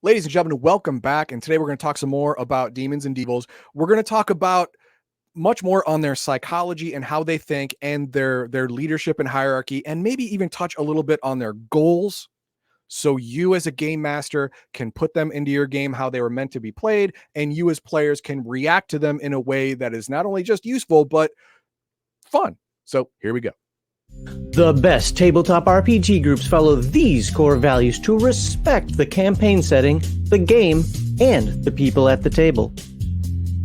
Ladies and gentlemen, welcome back. And today we're going to talk some more about Demons and Devils. We're going to talk about much more on their psychology and how they think and their leadership and hierarchy, and maybe even touch a little bit on their goals. So you as a game master can put them into your game how they were meant to be played, and you as players can react to them in a way that is not only just useful, but fun. So here we go. The best tabletop RPG groups follow these core values to respect the campaign setting, the game, and the people at the table.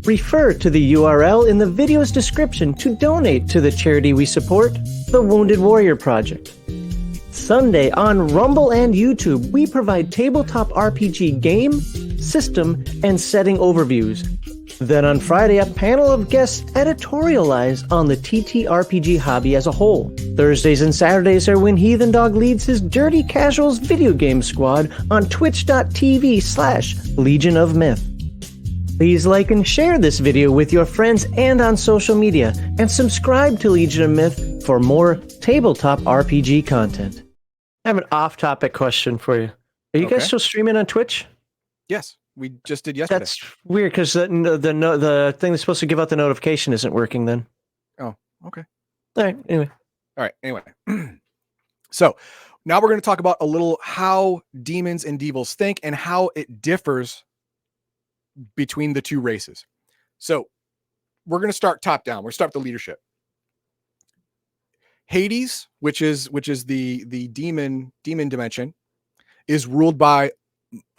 Refer to the URL in the video's description to donate to the charity we support, the Wounded Warrior Project. Sunday on Rumble and YouTube, we provide tabletop RPG game, system, and setting overviews. Then on Friday, a panel of guests editorialize on the TTRPG hobby as a whole. Thursdays and Saturdays are when Heathen Dog leads his Dirty Casuals video game squad on twitch.tv/legionofmyth. Please like and share this video with your friends and on social media, and subscribe to Legion of Myth for more tabletop RPG content. I have an off-topic question for you. Are you guys still streaming on Twitch? Yes. We just did yesterday. That's weird because the thing that's supposed to give out the notification isn't working then. Oh, okay. All right. Anyway. So now we're going to talk about a little how Demons and Devils think and how it differs between the two races. So we're going to start top down. We're going to start with the leadership. Hades, which is the demon dimension, is ruled by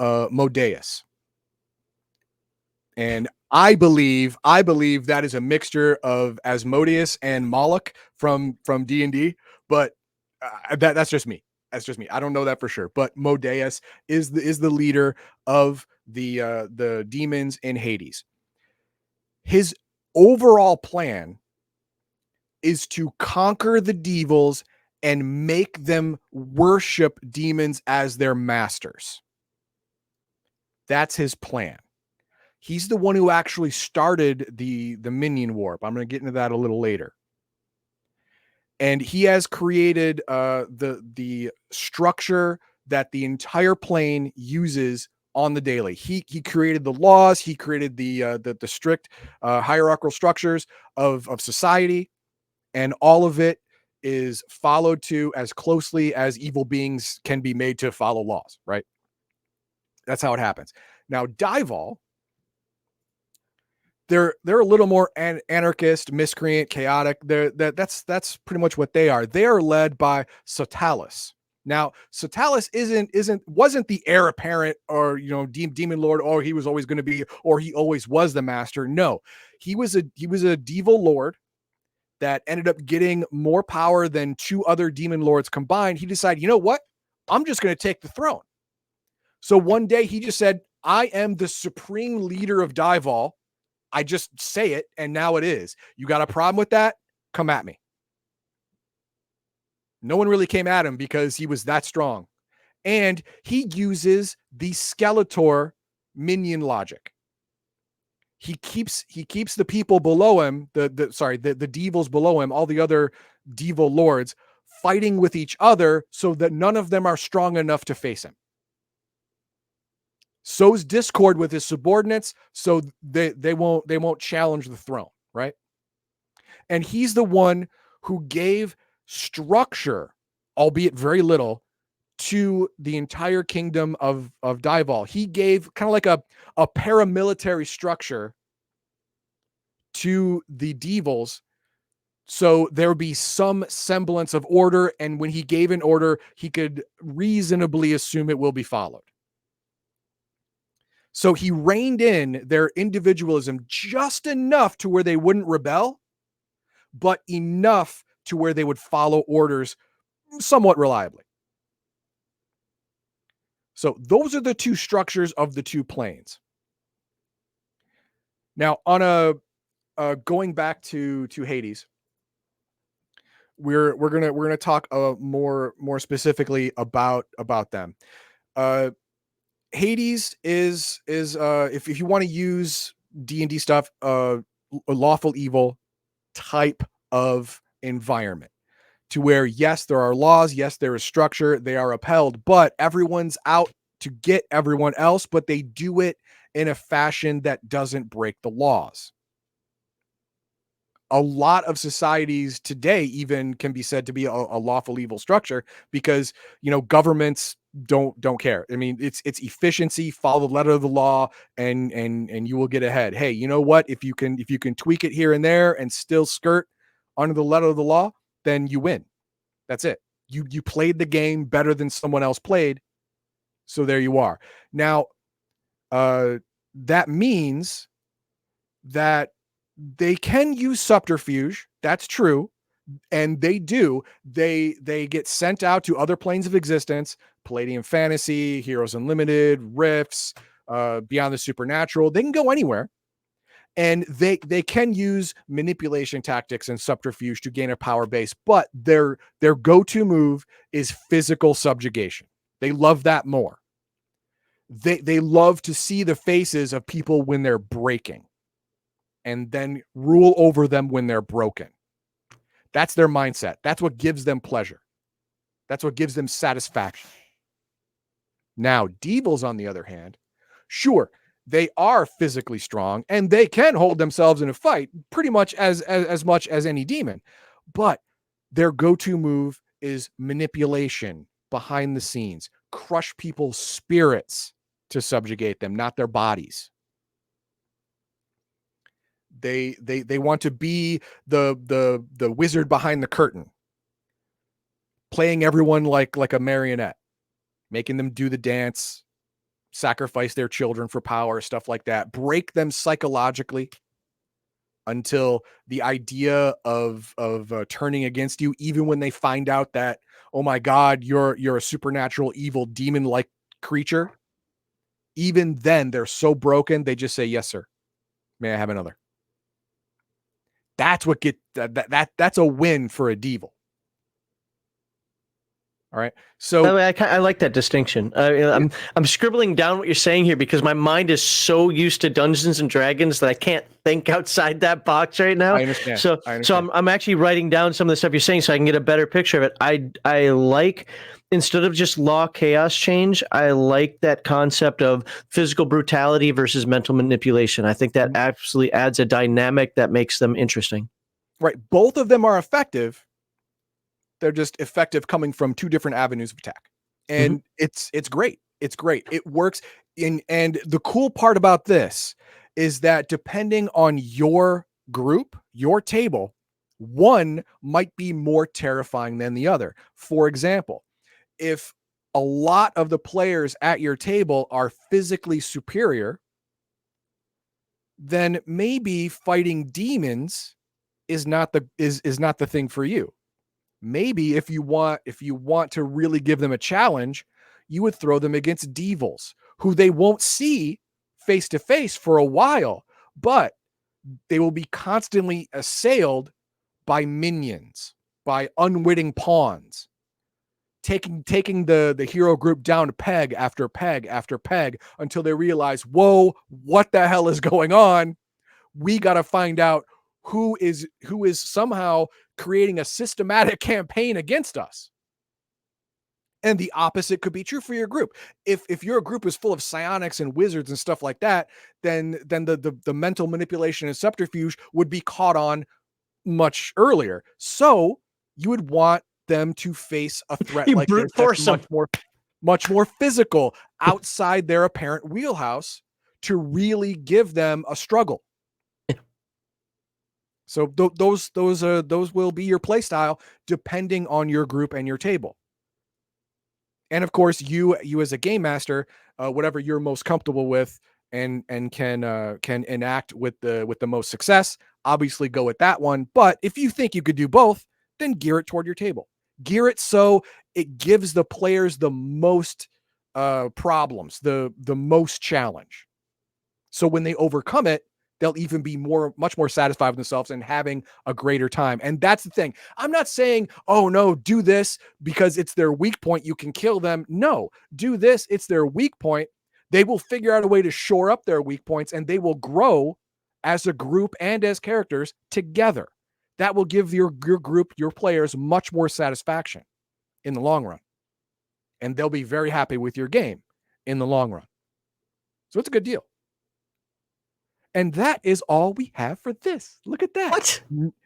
Modeus. And I believe that is a mixture of Asmodeus and Moloch from D&D, but that's just me. That's just me. I don't know that for sure, but Modeus is the leader of the demons in Hades. His overall plan is to conquer the devils and make them worship demons as their masters. That's his plan. He's the one who actually started the minion warp. I'm going to get into that a little later. And he has created the structure that the entire plane uses on the daily. He created the laws. He created the strict hierarchical structures of society, and all of it is followed to as closely as evil beings can be made to follow laws. Right? That's how it happens. Now, Dival. They're a little more anarchist, miscreant, chaotic. That's pretty much what they are. They are led by Sotalis. Now, Sotalis wasn't the heir apparent or demon lord, or he was always going to be, or he always was the master. No, he was a devil lord that ended up getting more power than two other demon lords combined. He decided, you know what? I'm just going to take the throne. So one day he just said, I am the supreme leader of Dival. I just say it, and now it is. You got a problem with that? Come at me. No one really came at him because he was that strong. And he uses the Skeletor minion logic. He keeps the people below him, the devils below him, all the other devil lords, fighting with each other so that none of them are strong enough to face him. Sows discord with his subordinates so they won't challenge the throne, right? And he's the one who gave structure, albeit very little, to the entire kingdom of Dival. He gave kind of like a paramilitary structure to the devils, so there would be some semblance of order, and when he gave an order, he could reasonably assume it will be followed. So he reined in their individualism just enough to where they wouldn't rebel, but enough to where they would follow orders somewhat reliably. So those are the two structures of the two planes. Now, on going back to Hades, we're gonna talk more specifically about them. Hades is if you want to use D&D stuff, a lawful evil type of environment, to where yes, there are laws, yes, there is structure, they are upheld, but everyone's out to get everyone else, but they do it in a fashion that doesn't break the laws. A lot of societies today even can be said to be a lawful evil structure because, governments don't care. I mean, it's efficiency, follow the letter of the law, and you will get ahead. Hey, you know what? If you can tweak it here and there and still skirt under the letter of the law, then you win. That's it. You played the game better than someone else played. So there you are. Now, that means that they can use subterfuge. That's true. And they do. They get sent out to other planes of existence, Palladium Fantasy, Heroes Unlimited, Rifts, Beyond the Supernatural. They can go anywhere. And they can use manipulation tactics and subterfuge to gain a power base, but their go-to move is physical subjugation. They love that more. They love to see the faces of people when they're breaking and then rule over them when they're broken. That's their mindset. That's what gives them pleasure. That's what gives them satisfaction. Now, Devils, on the other hand, sure, they are physically strong and they can hold themselves in a fight pretty much as much as any demon, but their go-to move is manipulation behind the scenes, crush people's spirits to subjugate them, not their bodies. They want to be the wizard behind the curtain, playing everyone like a marionette, making them do the dance, sacrifice their children for power, stuff like that. Break them psychologically until the idea of turning against you, even when they find out that, oh my God, you're a supernatural evil demon-like creature. Even then, they're so broken, they just say, yes, sir. May I have another? That's what that's a win for a Devil. All right. So I like that distinction. I'm scribbling down what you're saying here because my mind is so used to Dungeons and Dragons that I can't think outside that box right now. I understand. So I'm actually writing down some of the stuff you're saying so I can get a better picture of it. I like, instead of just law chaos change, I like that concept of physical brutality versus mental manipulation. I think that absolutely adds a dynamic that makes them interesting. Right. Both of them are effective. They're just effective coming from two different avenues of attack. And it's great. It's great. It works. And the cool part about this is that depending on your group, your table, one might be more terrifying than the other. For example, if a lot of the players at your table are physically superior, then maybe fighting demons is not the thing for you. Maybe if you want to really give them a challenge, you would throw them against Devils, who they won't see face to face for a while, but they will be constantly assailed by minions, by unwitting pawns, taking the hero group down peg after peg after peg until they realize, whoa, what the hell is going on? We got to find out who is somehow creating a systematic campaign against us. And the opposite could be true for your group. If your group is full of psionics and wizards and stuff like that, then the mental manipulation and subterfuge would be caught on much earlier. So you would want them to face a threat like this that's much more physical, outside their apparent wheelhouse, to really give them a struggle. So those will be your play style depending on your group and your table. And of course, you as a game master, whatever you're most comfortable with and can enact with the most success, obviously go with that one. But if you think you could do both, then gear it toward your table. Gear it so it gives the players the most problems, the most challenge. So when they overcome it, they'll even be much more satisfied with themselves and having a greater time. And that's the thing. I'm not saying, oh no, do this because it's their weak point, you can kill them. No, do this, it's their weak point. They will figure out a way to shore up their weak points and they will grow as a group and as characters together. That will give your group, your players, much more satisfaction in the long run. And they'll be very happy with your game in the long run. So it's a good deal. And that is all we have for this. Look at that. What?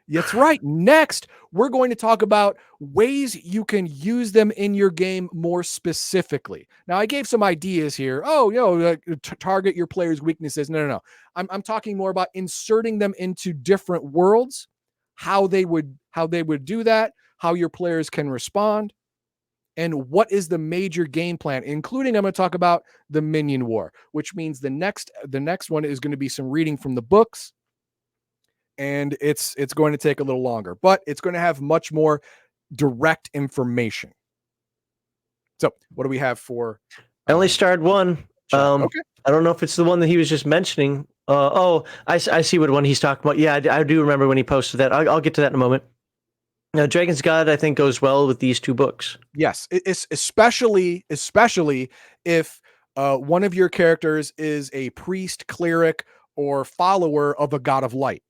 That's right. Next, we're going to talk about ways you can use them in your game more specifically. Now, I gave some ideas here. Oh, target your players' weaknesses. No. I'm talking more about inserting them into different worlds, how they would do that, how your players can respond, and what is the major game plan, including I'm going to talk about the minion war, which means the next one is going to be some reading from the books, and it's going to take a little longer, but it's going to have much more direct information. So what do we have for I only starred one. Okay. I don't know if it's the one that he was just mentioning. I see what one he's talking about. Yeah, I do remember when he posted that. I'll get to that in a moment. Now, Dragon's God, I think, goes well with these two books. Yes, it's especially if one of your characters is a priest, cleric, or follower of a god of light.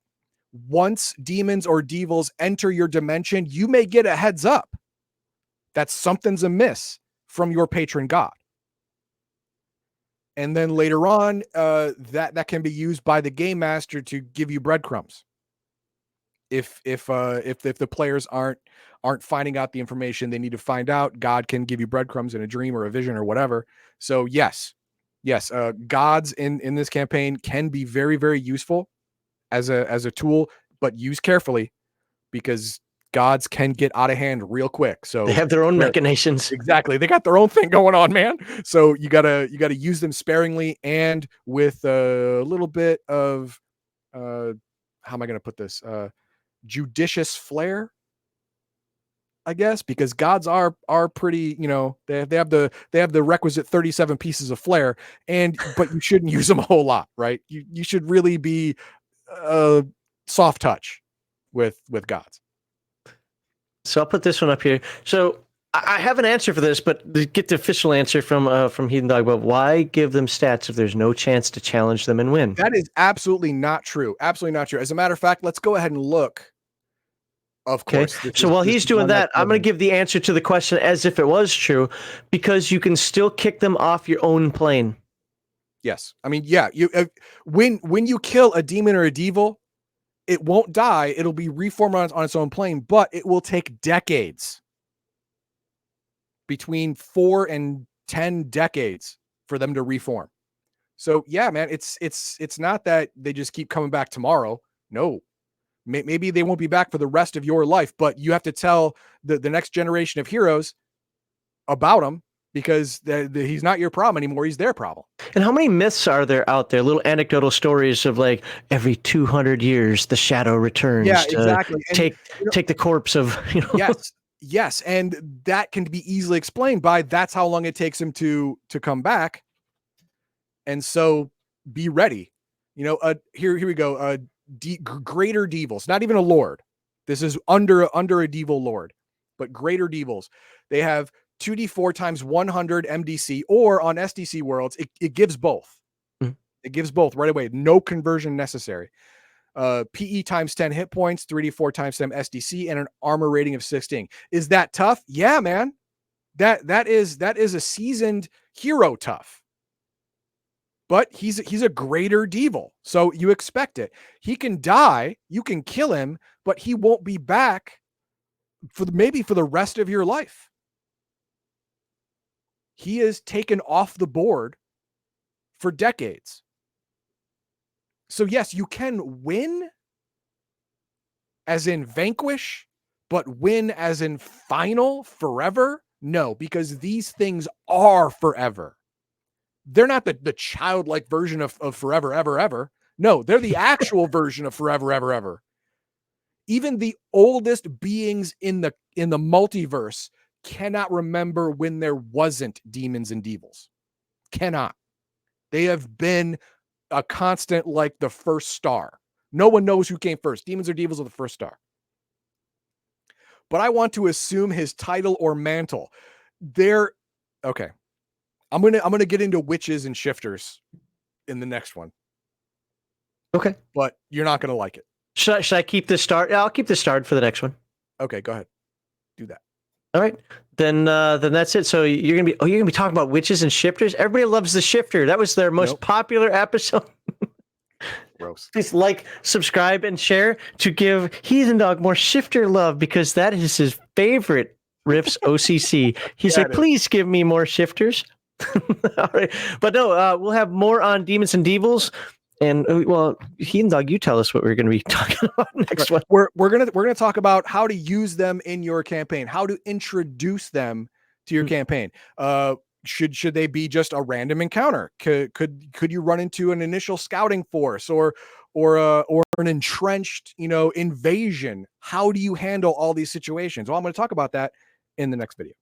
Once demons or devils enter your dimension, you may get a heads up that something's amiss from your patron god. And then later on, that can be used by the game master to give you breadcrumbs. If the players aren't finding out the information they need to find out, God can give you breadcrumbs in a dream or a vision or whatever. So yes, gods in this campaign can be very, very useful as a tool, but use carefully, because gods can get out of hand real quick. So they have their own machinations. Exactly. They got their own thing going on, man. So you gotta use them sparingly and with a little bit of how am I gonna put this? Judicious flair, I guess, because gods are pretty, they have the requisite 37 pieces of flair, but you shouldn't use them a whole lot, right? You should really be soft touch with gods. So I'll put this one up here. So I have an answer for this, but to get the official answer from Heathen Dog, but why give them stats if there's no chance to challenge them and win? That is absolutely not true. Absolutely not true. As a matter of fact, let's go ahead and look. Of course. Okay. So while he's doing that, I'm going to give the answer to the question as if it was true, because you can still kick them off your own plane. Yes. I mean, yeah, when you kill a demon or a devil, it won't die. It'll be reformed on its own plane, but it will take decades, between 4 and 10 decades, for them to reform. So yeah, man, it's not that they just keep coming back tomorrow. No. Maybe they won't be back for the rest of your life, but you have to tell the next generation of heroes about him, because he's not your problem anymore. He's their problem. And how many myths are there out there? Little anecdotal stories of like every 200 years, the shadow returns. Yeah, exactly. To take the corpse of, Yes. And that can be easily explained by that's how long it takes him to come back. And so be ready. Here we go. Greater devils, not even a lord. This is under a devil lord, but greater devils. They have 2d4 times 100 MDC, or on SDC worlds, it gives both. Mm. It gives both right away. No conversion necessary. PE times 10 hit points, 3d4 times 10 SDC, and an armor rating of 16. Is that tough? Yeah, man. That is a seasoned hero tough. But he's a greater devil, so you expect it. He can die, you can kill him, but he won't be back for the rest of your life. He is taken off the board for decades. So yes, you can win, as in vanquish, but win as in final forever? No, because these things are forever. They're not the childlike version of forever, ever, ever. No, they're the actual version of forever, ever, ever. Even the oldest beings in the multiverse cannot remember when there wasn't demons and devils. Cannot. They have been a constant, like the first star. No one knows who came first. Demons or devils are the first star. But I want to assume his title or mantle. Okay. I'm gonna get into witches and shifters in the next one. Okay. But you're not gonna like it. Should I keep this start? Yeah, I'll keep this start for the next one. Okay, go ahead. Do that. All right. Then that's it. So you're gonna be talking about witches and shifters. Everybody loves the shifter. That was their most popular episode. Gross. Please like, subscribe, and share to give Heathen Dog more shifter love, because that is his favorite riffs OCC. He said, please give me more shifters. All right. But no, we'll have more on Demons and Devils. And well, Heathen Dog, you tell us what we're going to be talking about next one. We're gonna talk about how to use them in your campaign, how to introduce them to your campaign. Should they be just a random encounter? Could you run into an initial scouting force or an entrenched, invasion? How do you handle all these situations? Well, I'm going to talk about that in the next video.